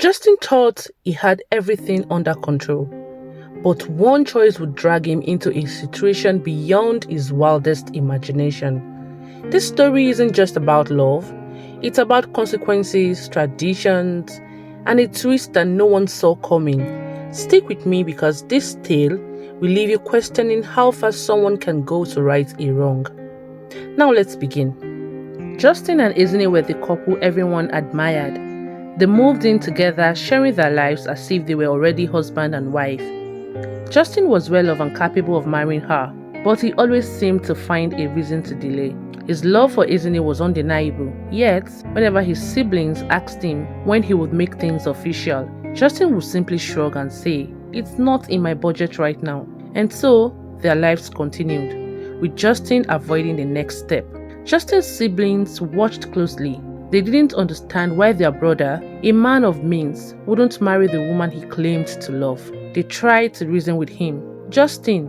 Justin thought he had everything under control, but one choice would drag him into a situation beyond his wildest imagination. This story isn't just about love, it's about consequences, traditions, and a twist that no one saw coming. Stick with me because this tale will leave you questioning how far someone can go to right a wrong. Now let's begin. Justin and Ezinne were the couple everyone admired. They moved in together, sharing their lives as if they were already husband and wife. Justin was well off and capable of marrying her, but he always seemed to find a reason to delay. His love for Ezinne was undeniable, yet whenever his siblings asked him when he would make things official, Justin would simply shrug and say, "It's not in my budget right now." And so, their lives continued, with Justin avoiding the next step. Justin's siblings watched closely. They didn't understand why their brother, a man of means, wouldn't marry the woman he claimed to love. They tried to reason with him. "Justin,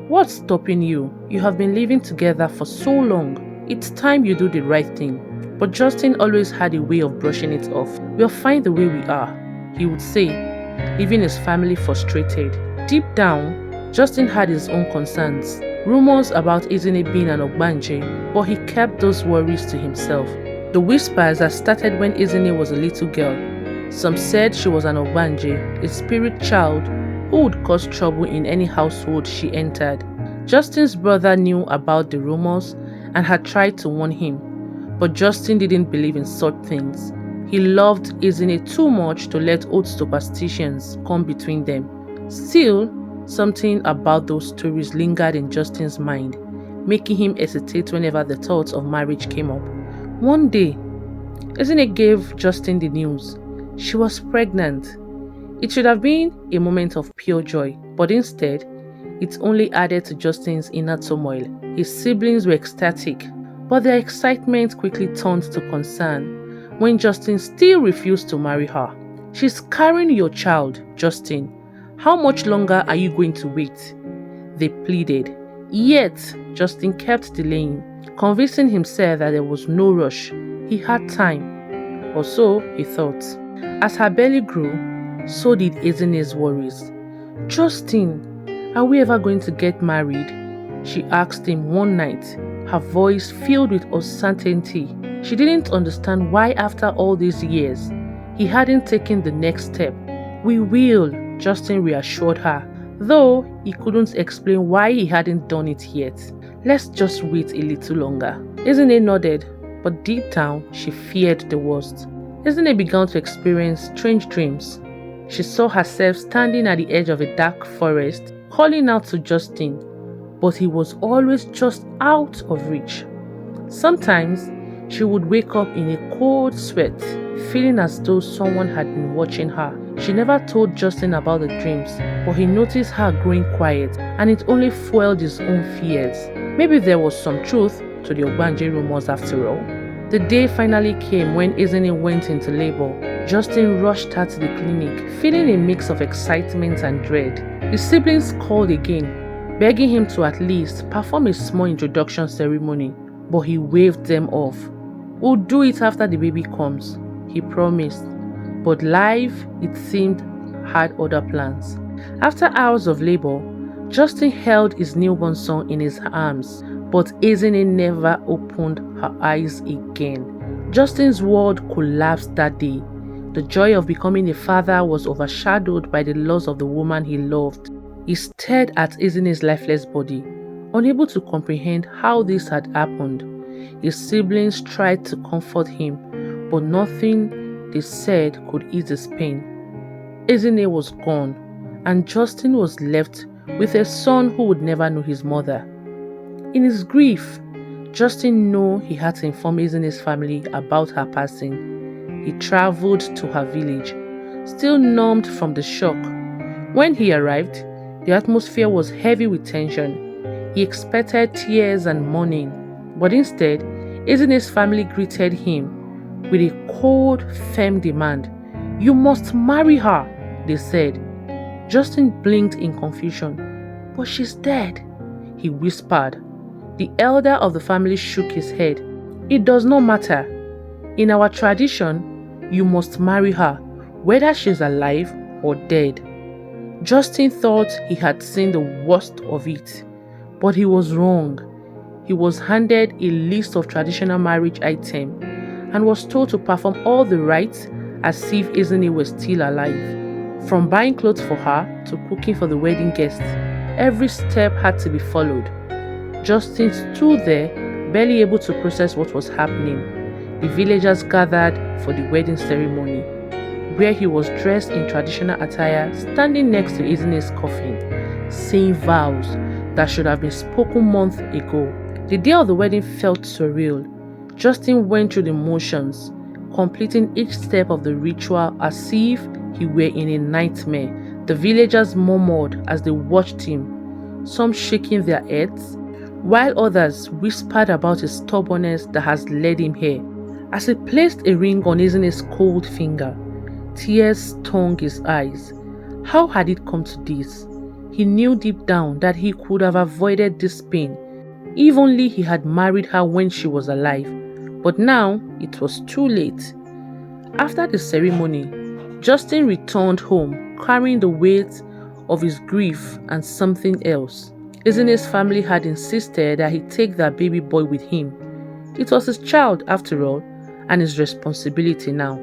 what's stopping you? You have been living together for so long. It's time you do the right thing." But Justin always had a way of brushing it off. "We're fine the way we are," he would say, leaving his family frustrated. Deep down, Justin had his own concerns. Rumors about Ezinne being an ogbanje, but he kept those worries to himself. The whispers had started when Ezinne was a little girl. Some said she was an ogbanje, a spirit child who would cause trouble in any household she entered. Justin's brother knew about the rumors and had tried to warn him, but Justin didn't believe in such things. He loved Ezinne too much to let old superstitions come between them. Still, something about those stories lingered in Justin's mind, making him hesitate whenever the thought of marriage came up. One day, Ezinne gave Justin the news. She was pregnant. It should have been a moment of pure joy, but instead, it only added to Justin's inner turmoil. His siblings were ecstatic, but their excitement quickly turned to concern when Justin still refused to marry her. "She's carrying your child, Justin. How much longer are you going to wait?" they pleaded. Yet, Justin kept delaying, convincing himself that there was no rush. He had time, or so he thought. As her belly grew, so did Ezinne's worries. "Justin, are we ever going to get married?" she asked him one night, her voice filled with uncertainty. She didn't understand why after all these years, he hadn't taken the next step. "We will," Justin reassured her, though he couldn't explain why he hadn't done it yet. "Let's just wait a little longer." Ezinne nodded, but deep down, she feared the worst. Ezinne began to experience strange dreams. She saw herself standing at the edge of a dark forest, calling out to Justin, but he was always just out of reach. Sometimes, she would wake up in a cold sweat, feeling as though someone had been watching her. She never told Justin about the dreams, but he noticed her growing quiet, and it only fueled his own fears. Maybe there was some truth to the ogbanje rumors after all. The day finally came when Ezinne went into labor. Justin rushed her to the clinic, feeling a mix of excitement and dread. His siblings called again, begging him to at least perform a small introduction ceremony, but he waved them off. "We'll do it after the baby comes," he promised. But life, it seemed, had other plans. After hours of labor, Justin held his newborn son in his arms, but Ezinne never opened her eyes again. Justin's world collapsed that day. The joy of becoming a father was overshadowed by the loss of the woman he loved. He stared at Ezinne's lifeless body, unable to comprehend how this had happened. His siblings tried to comfort him, but nothing they said could ease his pain. Ezinne was gone, and Justin was left with a son who would never know his mother. In his grief, Justin knew he had to inform Ezinne's family about her passing. He traveled to her village, still numbed from the shock. When he arrived, the atmosphere was heavy with tension. He expected tears and mourning, but instead, Ezinne's family greeted him with a cold, firm demand. "You must marry her," they said. Justin blinked in confusion. "But she's dead," he whispered. The elder of the family shook his head. "It does not matter. In our tradition, you must marry her, whether she's alive or dead. Justin thought he had seen the worst of it, but he was wrong. He was handed a list of traditional marriage items and was told to perform all the rites as if Ezinne was still alive. From buying clothes for her to cooking for the wedding guests, every step had to be followed. Justin stood there, barely able to process what was happening. The villagers gathered for the wedding ceremony, where he was dressed in traditional attire, standing next to Ezinne's coffin, saying vows that should have been spoken months ago. The day of the wedding felt surreal. Justin went through the motions, completing each step of the ritual as if he were in a nightmare. The villagers murmured as they watched him, some shaking their heads, while others whispered about his stubbornness that has led him here. As he placed a ring on Ezinne's cold finger, tears stung his eyes. How had it come to this? He knew deep down that he could have avoided this pain if only he had married her when she was alive. But now it was too late. After the ceremony, Justin returned home carrying the weight of his grief and something else. Ezinne's family had insisted that he take their baby boy with him. It was his child after all, and his responsibility now.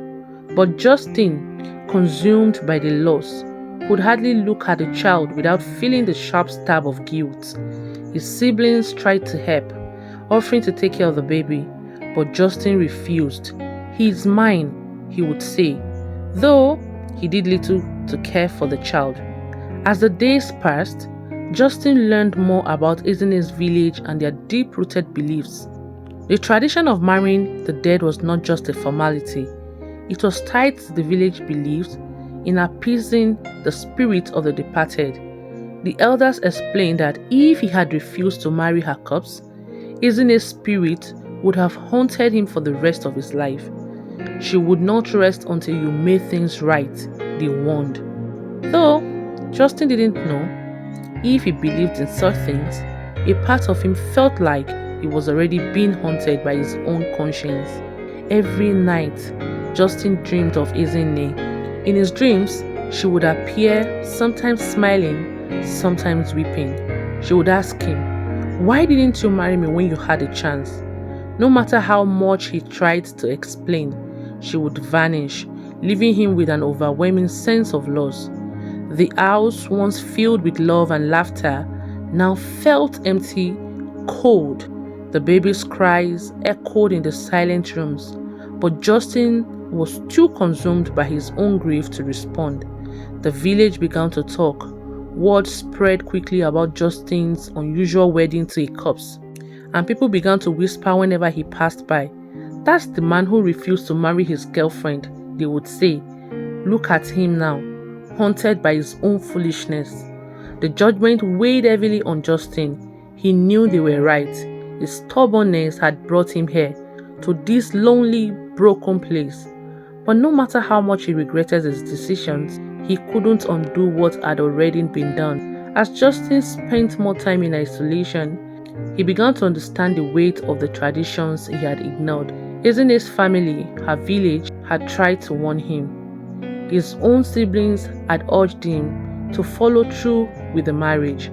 But Justin, consumed by the loss, could hardly look at the child without feeling the sharp stab of guilt. His siblings tried to help, offering to take care of the baby, but Justin refused. "He is mine," he would say, though he did little to care for the child. As the days passed, Justin learned more about Ezinne's village and their deep-rooted beliefs. The tradition of marrying the dead was not just a formality. It was tied to the village beliefs in appeasing the spirit of the departed. The elders explained that if he had refused to marry her corpse, Ezinne's spirit would have haunted him for the rest of his life. "She would not rest until you made things right," they warned. Though Justin didn't know if he believed in such things, a part of him felt like he was already being haunted by his own conscience. Every night, Justin dreamed of Ezinne. In his dreams, she would appear, sometimes smiling, sometimes weeping. She would ask him, "Why didn't you marry me when you had a chance?" No matter how much he tried to explain, she would vanish, leaving him with an overwhelming sense of loss. The house, once filled with love and laughter, now felt empty, cold. The baby's cries echoed in the silent rooms, but Justin was too consumed by his own grief to respond. The village began to talk. Word spread quickly about Justin's unusual wedding to a corpse, and people began to whisper whenever he passed by. "That's the man who refused to marry his girlfriend," they would say. "Look at him now, haunted by his own foolishness." The judgment weighed heavily on Justin. He knew they were right. His stubbornness had brought him here, to this lonely, broken place. But no matter how much he regretted his decisions, he couldn't undo what had already been done. As Justin spent more time in isolation, he began to understand the weight of the traditions he had ignored. Ezinne's family, her village, had tried to warn him. His own siblings had urged him to follow through with the marriage,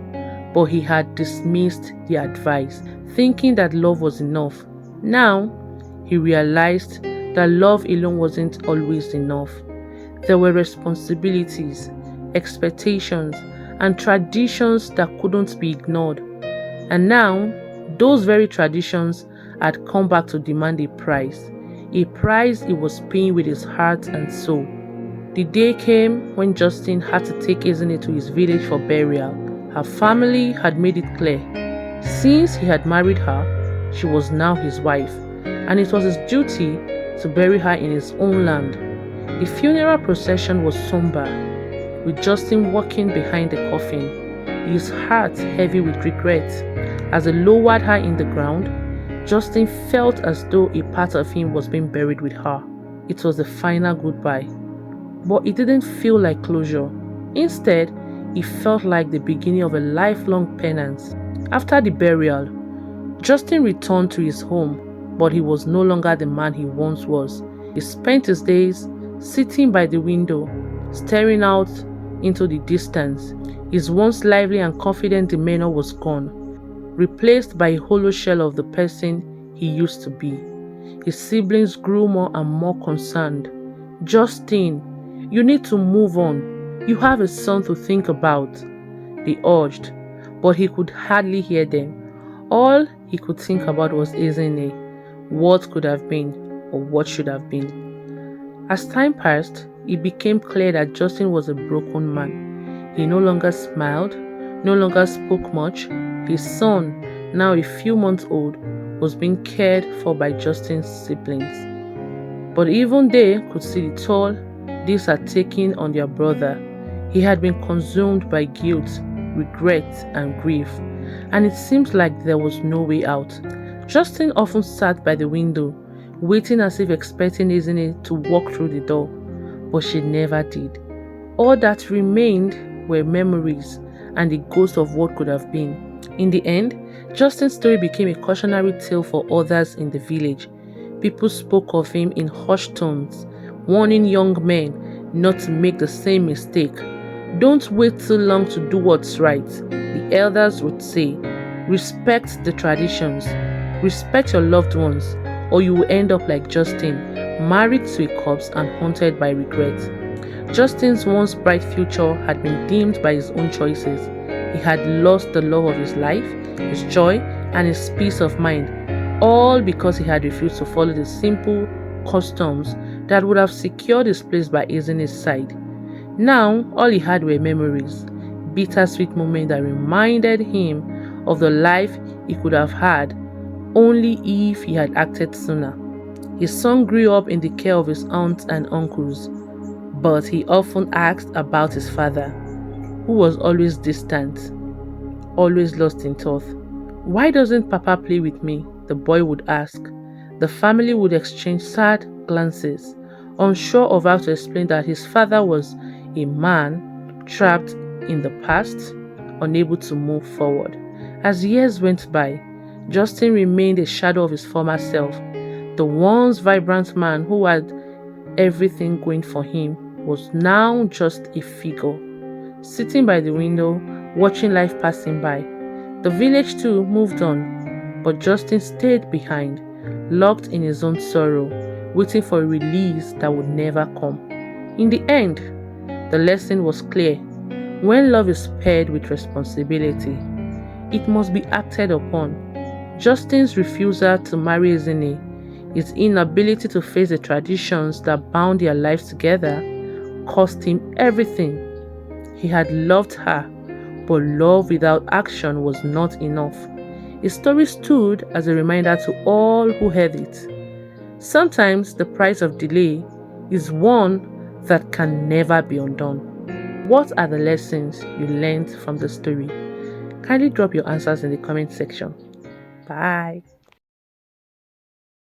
but he had dismissed the advice, thinking that love was enough. Now, he realized that love alone wasn't always enough. There were responsibilities, expectations, and traditions that couldn't be ignored. And now, those very traditions had come back to demand a price he was paying with his heart and soul. The day came when Justin had to take Ezinne to his village for burial. Her family had made it clear. Since he had married her, she was now his wife, and it was his duty to bury her in his own land. The funeral procession was somber, with Justin walking behind the coffin, his heart heavy with regret. As they lowered her in the ground, Justin felt as though a part of him was being buried with her. It was the final goodbye. But it didn't feel like closure. Instead, it felt like the beginning of a lifelong penance. After the burial, Justin returned to his home, but he was no longer the man he once was. He spent his days sitting by the window, staring out into the distance. His once lively and confident demeanor was gone, replaced by a hollow shell of the person he used to be. His siblings grew more and more concerned. "Justin, you need to move on. You have a son to think about," they urged, but he could hardly hear them. All he could think about was Ezinne, what could have been or what should have been. As time passed, it became clear that Justin was a broken man. He no longer smiled, no longer spoke much. His son, now a few months old, was being cared for by Justin's siblings. But even they could see the toll these had taken on their brother. He had been consumed by guilt, regret, and grief, and it seemed like there was no way out. Justin often sat by the window, waiting as if expecting Ezinne to walk through the door, but she never did. All that remained were memories and the ghost of what could have been. In the end, Justin's story became a cautionary tale for others in the village. People spoke of him in hushed tones, warning young men not to make the same mistake. "Don't wait too long to do what's right," the elders would say. "Respect the traditions, respect your loved ones, or you will end up like Justin, married to a corpse and haunted by regret." Justin's once bright future had been dimmed by his own choices. He had lost the love of his life, his joy, and his peace of mind, all because he had refused to follow the simple customs that would have secured his place by Ezinne's side. Now, all he had were memories, bittersweet moments that reminded him of the life he could have had only if he had acted sooner. His son grew up in the care of his aunts and uncles, but he often asked about his father, who was always distant, always lost in thought. "Why doesn't Papa play with me?" the boy would ask. The family would exchange sad glances, unsure of how to explain that his father was a man trapped in the past, unable to move forward. As years went by, Justin remained a shadow of his former self. The once vibrant man who had everything going for him was now just a figure, sitting by the window, watching life passing by. The village too moved on, but Justin stayed behind, locked in his own sorrow, waiting for a release that would never come. In the end, the lesson was clear. When love is paired with responsibility, it must be acted upon. Justin's refusal to marry Ezinne, his inability to face the traditions that bound their lives together, cost him everything. He had loved her, but love without action was not enough. His story stood as a reminder to all who heard it. Sometimes the price of delay is one that can never be undone. What are the lessons you learned from the story? Kindly drop your answers in the comment section. Bye.